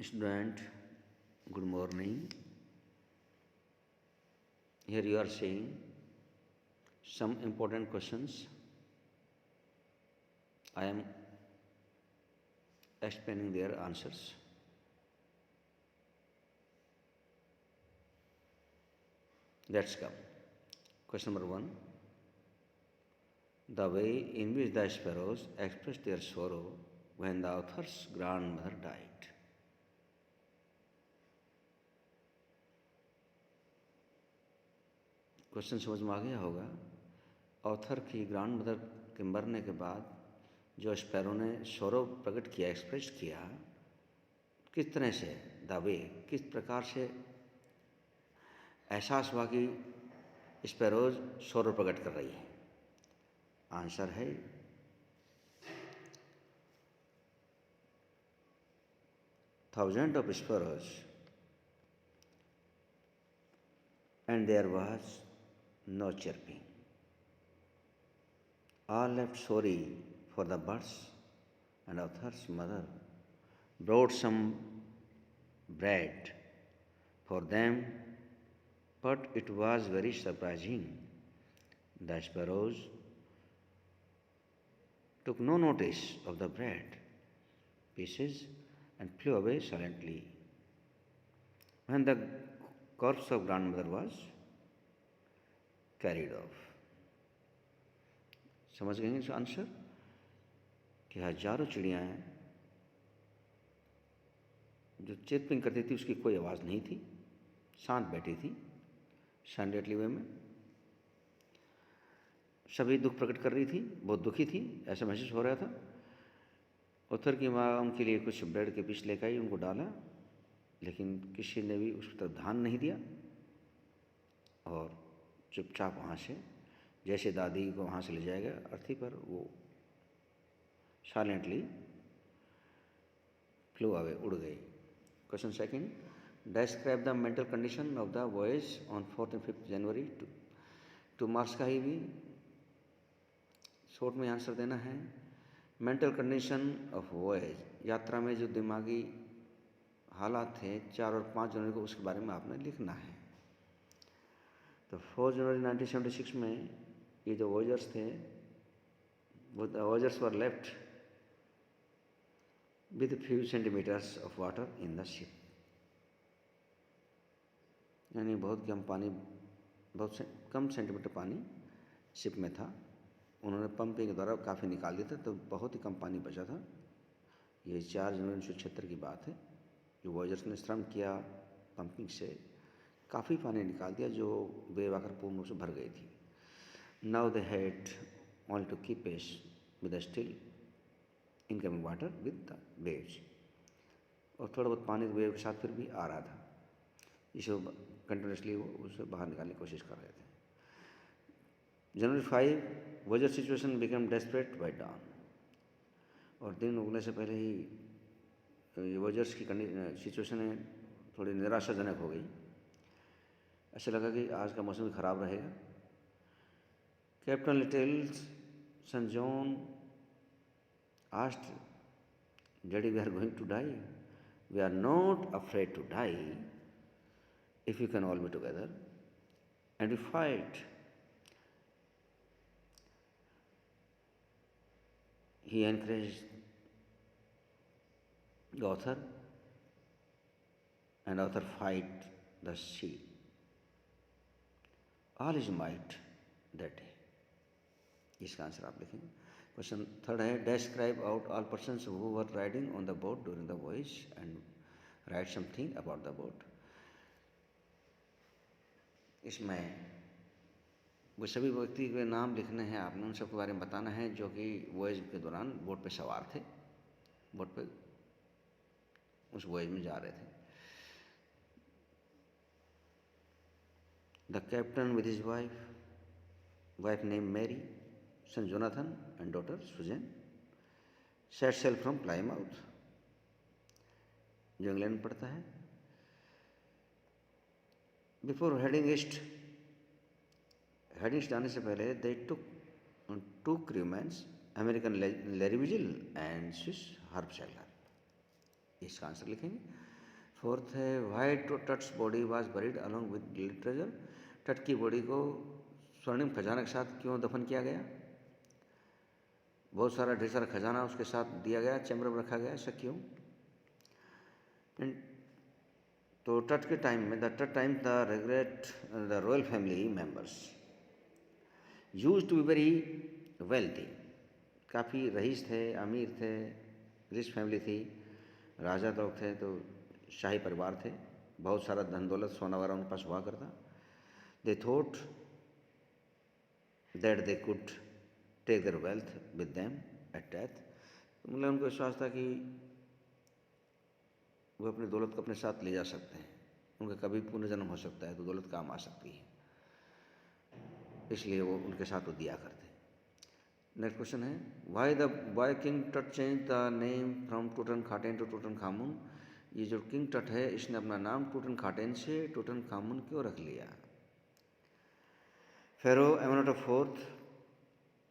Student, good morning. Here you are seeing some important questions. I am explaining their answers. Let's come. Question number 1. The way in which the sparrows expressed their sorrow when the author's grandmother died. Question समझ में आ गया होगा। Author की grand mother के मरने के बाद जो स्पैरो ने सौरव प्रकट किया, एक्सप्रेस किया, किस तरह से दावे, किस प्रकार से एहसास हुआ कि स्पैरोज सौरव प्रकट कर रही है। आंसर है thousand of sparrows and there was no chirping. All left sorry for the birds, and Arthur's mother brought some bread for them, but it was very surprising. The sparrows took no notice of the bread pieces and flew away silently. When the corpse of grandmother was carried off. समझ गए इसका answer कि हजारों चिड़ियाँ जो chirping करती थी उसकी कोई आवाज़ नहीं थी, शांत बैठी थी, साइलेंटली वे में सभी दुख प्रकट कर रही थी, बहुत दुखी थी, ऐसा महसूस हो रहा था। ऑथर की माँ उनके लिए कुछ ब्रेड के पीस लेकर आई, उनको डाला, लेकिन किसी ने भी उस पर ध्यान नहीं दिया और चुपचाप वहाँ से, जैसे दादी को वहाँ से ले जाएगा अर्थी पर, वो साइलेंटली फ्लो अवे, उड़ गई। Question second, describe the mental condition of the voyage on 4th and 5th January. 2 marks का ही भी शॉर्ट में आंसर देना है। मेंटल कंडीशन ऑफ वॉयज, यात्रा में जो दिमागी हालात थे 4 और 5 जनवरी को, उसके बारे में आपने लिखना है। तो 4 जनवरी 1976 में ये जो वॉयजर्स थे, वो the voyagers were left with few centimetres of water in the ship, यानी बहुत कम सेंटीमीटर पानी शिप में था। उन्होंने पंपिंग के द्वारा काफ़ी निकाल दिया था, तो बहुत ही कम पानी बचा था। ये 4 जनवरी 1976 की बात है। जो वॉयजर्स ने श्रम किया, पंपिंग से काफ़ी पानी निकाल दिया, जो वेव आकर पूर्ण रूप से भर गई थी। Now they had only to keep pace with the still incoming water with the waves, और थोड़ा बहुत पानी वेव के साथ फिर भी आ रहा था, इसे कंटिन्यूसली वो उसे बाहर निकालने की कोशिश कर रहे थे। January 5 Voyager situation become desperate by dawn, और दिन उगने से पहले ही वॉयजर्स की सिचुएशन थोड़ी निराशाजनक हो गई। ऐसा लगा कि आज का मौसम भी ख़राब रहेगा। Captain little son John asked, daddy we are going to die, we are not afraid to die if you can all be together and we fight. He encouraged the author, and author fight the sea all his might that day. इसका answer आप लिखेंगे। Question third है, describe out all persons who were riding on the boat during the voyage and right something about the boat. इसमें वो सभी व्यक्ति के नाम लिखने हैं आपने, उन सबके बारे में बताना है जो कि वॉयज के दौरान बोट पे सवार थे, बोट पे उस वॉयज में जा रहे थे। The captain with his wife name Mary, son Jonathan and daughter Susan, set sail from Plymouth, जो इंग्लैंड में पड़ता है। बिफोर हेडिंग ईस्ट, हेडिंग जाने से पहले they took 2 crewmen, American Larry Vigil and Swiss Herb Seigler. इसका answer लिखेंगे। Fourth है why Tut's body was buried along with gild treasure. Tut की बॉडी को स्वर्णिम खजाना के साथ क्यों दफन किया गया? बहुत सारा ढेर सारा खजाना उसके साथ दिया गया, चैम्बर में रखा गया, ऐसा क्यों? तो टट के टाइम में द टट time the regret the royal family members use to be very wealthy. काफ़ी रईस थे, अमीर थे, रिच फैमिली थी, राजा लोग थे, तो शाही परिवार थे, बहुत सारा धन दौलत सोना वगैरह उनके पास हुआ करता। They thought that they could take their wealth with them at death. मतलब उनको विश्वास था कि वो अपनी दौलत को अपने साथ ले जा सकते हैं, उनका कभी पुनर्जन्म हो सकता है तो दौलत काम आ सकती है, इसलिए वो उनके साथ वो दिया करते। नेक्स्ट क्वेश्चन है why king Tut change the name from Tutankhaten to Tutankhamun. ये जो किंग टट है इसने अपना नाम टूटन खाटेन से टूटन खामुन क्यों रख लिया? फेरो एमोनोटो fourth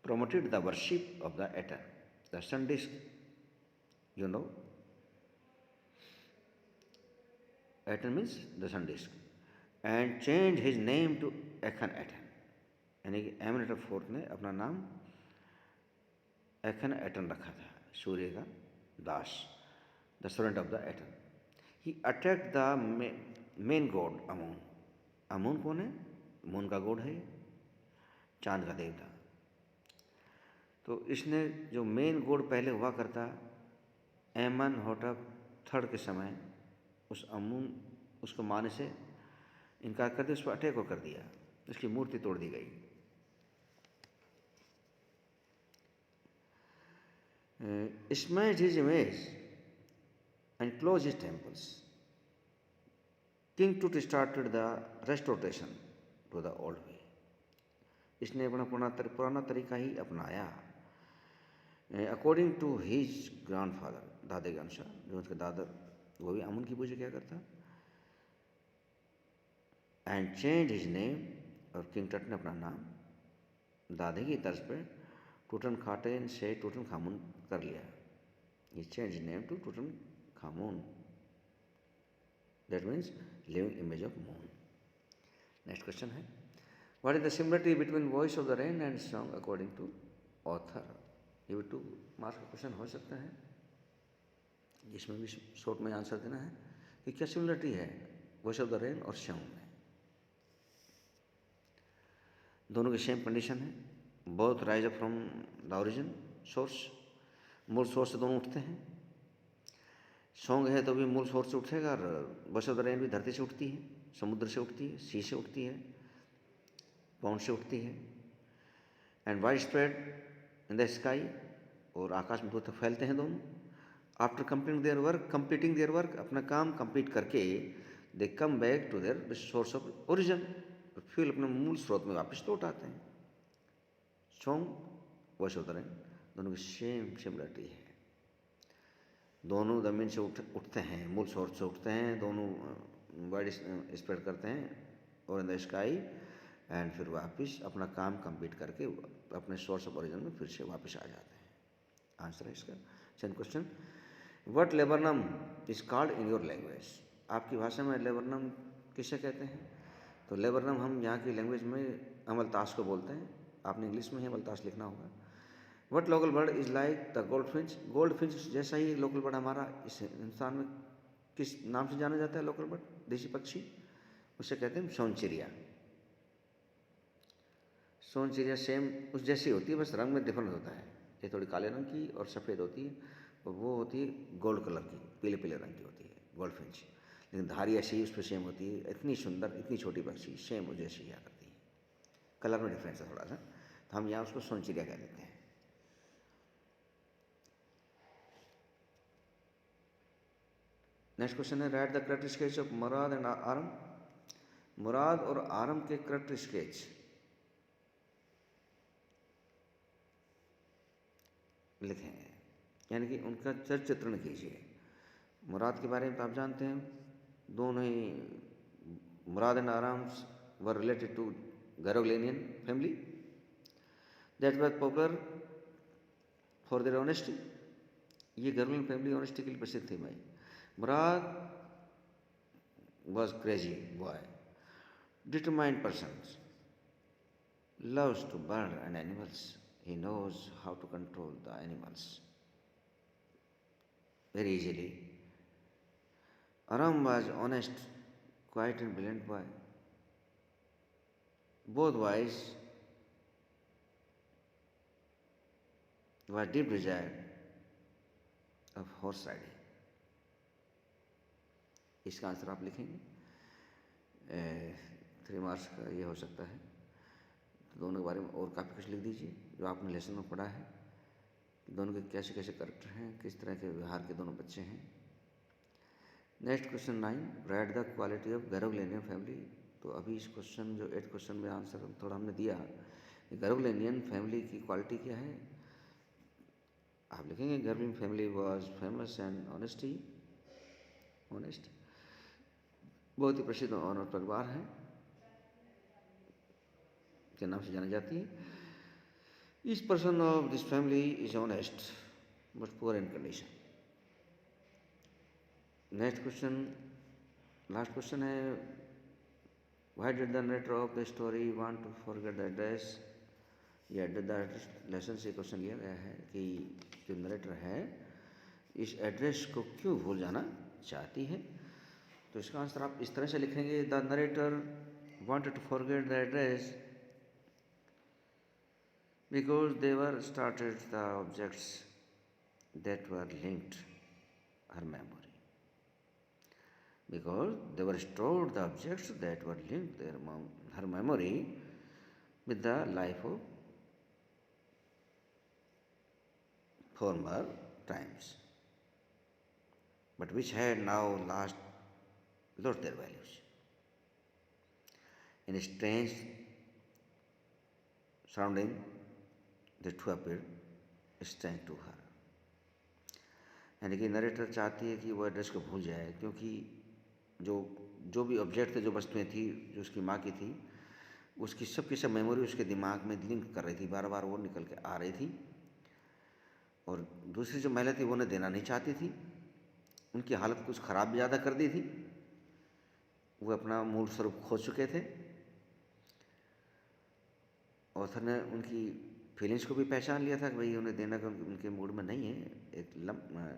promoted the worship of the Aten, the sun disk, you know, Aten means the sun disk, and changed his name to Akhenaten। यानी कि एमोनेटर फोर्थ ने अपना नाम Akhenaten रखा था, सूर्य का दास, the servant of the Aten. He attacked the main god Amun. Amun कौन है? मून का गॉड है, चांद का देवता। तो इसने जो मेन गॉड पहले हुआ करता एमनहोटप थर्ड के समय उस अमून उसको मारने से इनकार कर दिया, उस पर अटैक को कर दिया, उसकी मूर्ति तोड़ दी गई। Smashed his image and closed his temples. King Tut started the restoration to the old way। इसने अपना पुराना तरीका ही अपनाया अकॉर्डिंग टू हिज ग्रैंडफादर, दादे के अनुसार। जो उसके दादा वो भी अमून की पूजा क्या करता। एंड चेंज हिज नेम, और किंग टट ने अपना नाम दादे की तर्ज पर टूटन खाटेन से टूटन खामून कर लिया। He change his name to Tutankhamun, that means living image of moon. Next question है what is the similarity between voice of the rain and song according to author. ये भी 2 मार्क्स का क्वेश्चन हो सकता है, जिसमें भी short में आंसर देना है कि क्या सिमिलरिटी है वॉइस ऑफ द रेन और सॉन्ग में। दोनों की सेम कंडीशन है, both rise up from the origin source, मूल सोर्स से दोनों उठते हैं। सॉन्ग है तो भी मूल सोर्स से उठेगा, और वॉइस ऑफ द रेन भी धरती से उठती है, समुद्र से उठती है, सी से उठती है, पाउंड से उठती है। And wide spread in the sky, और आकाश में तो फैलते हैं दोनों। आफ्टर कंप्लीटिंग देयर वर्क, अपना काम कंप्लीट करके they come back to their source of origin, फिर अपने मूल स्रोत में वापस लौट आते हैं। Song voice of the rain दोनों की सेम सिमिलरिटी है, दोनों ज़मीन से उठते हैं, मूल सोर्स से उठते हैं, दोनों वाइड स्प्रेड करते हैं और इन द स्काई, एंड फिर वापस अपना काम कंप्लीट करके अपने सोर्स ऑफ ओरिजिन में फिर से वापस आ जाते हैं। आंसर है इसका। Second question what laburnum is called in your language. आपकी भाषा में लेबरनम किसे कहते हैं? तो लेबरनम हम यहाँ की लैंग्वेज में अमलताश को बोलते हैं, आपने इंग्लिश में ही अमलताश लिखना होगा। What local bird is like the gold Finch. Gold Finch जैसा ही लोकल बर्ड हमारा इस हिंदुस्तान में किस नाम से जाना जाता है लोकल बर्ड, देसी पक्षी, उसे कहते हैं सोनचिड़िया। सोनचिड़िया सेम उस जैसी होती है, बस रंग में डिफरेंस होता है, ये थोड़ी काले रंग की और सफ़ेद होती है, और वो होती है गोल्ड कलर की, पीले पीले रंग की होती है गोल्ड फिंच। लेकिन धारी ऐसी उस पर सेम होती है, इतनी सुंदर इतनी छोटी पक्षी सेम जैसी क्या करती है, कलर में डिफरेंस है थोड़ा सा, तो हम यहाँ उसको सोनचिड़िया कह देते हैं। नेक्स्ट क्वेश्चन है write the correct sketch of Mourad and Aram. Mourad और आरम के करेक्ट स्केच लिखें, यानी कि उनका चित्रण कीजिए। मुराद के बारे में तो आप जानते हैं, दोनों ही Mourad and Aram were related to Garoghlanian family that was popular for their honesty. ये गैरोग्लेनियन फैमिली ऑनेस्टी के लिए प्रसिद्ध थी भाई। Mourad was crazy boy, determined person, loves to bird and animals. He knows how to control the animals very easily. Aram was honest, quiet and brilliant boy. Both boys were deep desire of horse riding. इसका answer आप लिखेंगे 3 marks का ये हो सकता है। तो दोनों के बारे में और काफ़ी कुछ लिख दीजिए जो आपने लेसन में पढ़ा है, दोनों के कैसे कैसे करेक्टर हैं, किस तरह के व्यवहार के दोनों बच्चे हैं। Next question 9, write the quality of Garoghlanian family. तो अभी इस क्वेश्चन जो 8 क्वेश्चन में आंसर थोड़ा हमने दिया, गैरोग्लेनियन फैमिली की क्वालिटी क्या है। आप लिखेंगे Garoghlanian family was famous and honest, बहुत ही प्रसिद्ध और परिवार है के नाम से जानी जाती है। Each person of this family is honest but poor in condition. Next question, last question है, why did the narrator of the story want to forget the address. ये एड्रेस द एड्रेस लेसन से क्वेश्चन लिया गया है कि जो narrator है इस एड्रेस को क्यों भूल जाना चाहती है। तो इसका आंसर आप इस तरह से लिखेंगे, the narrator wanted to forget the address because they were started the objects that were linked her memory. Because they were stored the objects that were linked her memory with the life of former times, but which had now lost their values. In a strange surrounding, the two appeared strange to her. यानी कि narrator चाहती है कि वो address को भूल जाए, क्योंकि जो भी ऑब्जेक्ट थे, जो वस्तुएं थी जो उसकी माँ की थी, उसकी सब मेमोरी उसके दिमाग में लिंक कर रही थी, बार बार वो निकल के आ रही थी। और दूसरी जो महिला थी वो उन्हें देना नहीं चाहती थी, उनकी हालत कुछ ख़राब भी ज़्यादा कर दी थी, वो अपना मूल स्वरूप खो चुके थे। ऑथर ने उनकी फीलिंग्स को भी पहचान लिया था कि भाई उन्हें देना का उनके मूड में नहीं है, एक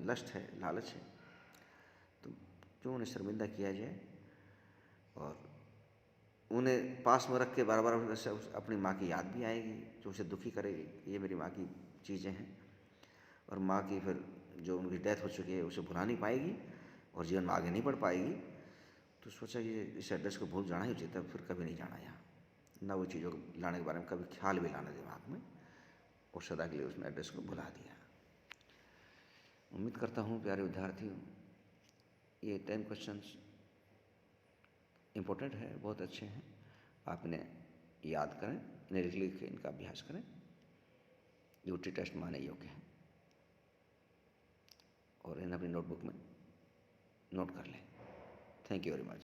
लस्ट है, लालच है, तो क्यों उन्हें शर्मिंदा किया जाए और उन्हें पास में रख के बार बार अपनी माँ की याद भी आएगी जो उसे दुखी करेगी, ये मेरी माँ की चीज़ें हैं। और माँ की फिर जो उनकी डेथ हो चुकी है उसे भुला नहीं पाएगी और जीवन में आगे नहीं बढ़ पाएगी। तो सोचा कि इस एड्रेस को भूल जाना ही उचित है, फिर कभी नहीं जाना यहाँ, ना वो चीज़ों को लाने के बारे में कभी ख्याल भी लाना दिमाग में, और सदा के लिए उसने एड्रेस को भुला दिया। उम्मीद करता हूँ प्यारे विद्यार्थियों ये 10 क्वेश्चंस इम्पोर्टेंट है, बहुत अच्छे हैं, आप इन्हें याद करें, इन्हें लिख के इनका अभ्यास करें, यूटी टेस्ट में आने योग्य है, और इन्हें अपनी नोटबुक में नोट कर लें। Thank you very much.